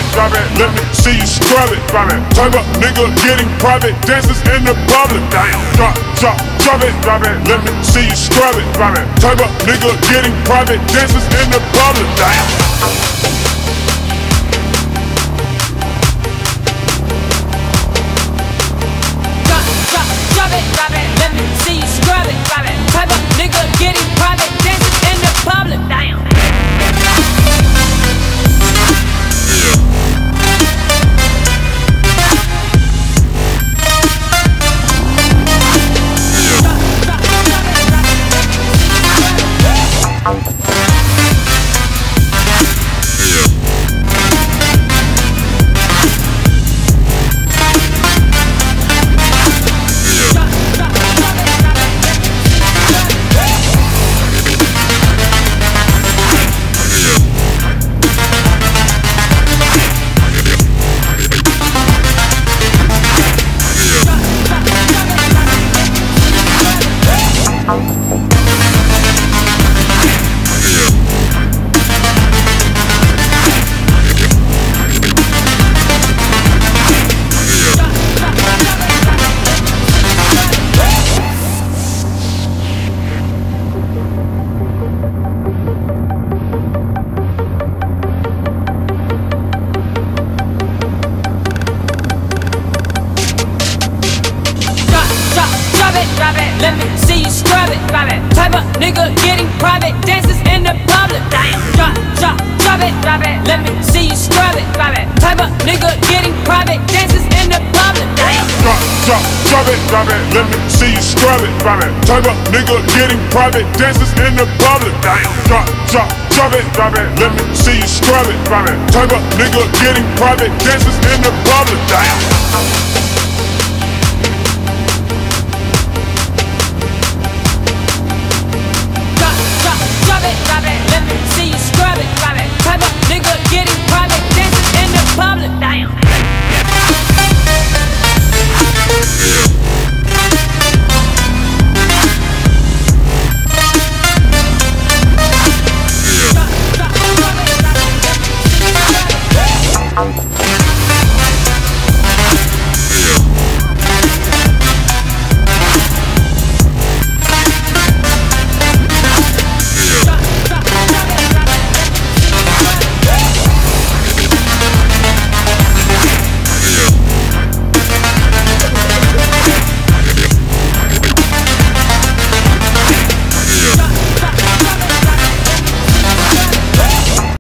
it, drop it, let me see you scrub it, drop it. Type of nigga getting private dances in the public. Damn. Drop it, drop it, let me see you scrub it, drop it. Type of nigga getting private dances in the public. Damn. Drop it, let me see you scrub it, drop it. Type of nigga getting private dances in the public. Damn. Let me see you scrub it, drop it. Type of nigga getting private dances in the public. Damn. Drop it, let me see you scrub it, drop it. Type of nigga getting private dances in the public. Damn. Drop it, let me see you scrub it, drop it. Type of nigga getting private dances in the public. Damn. Drop it, let me see you scrub it, drop it. Type of nigga getting private dances in the public. Damn.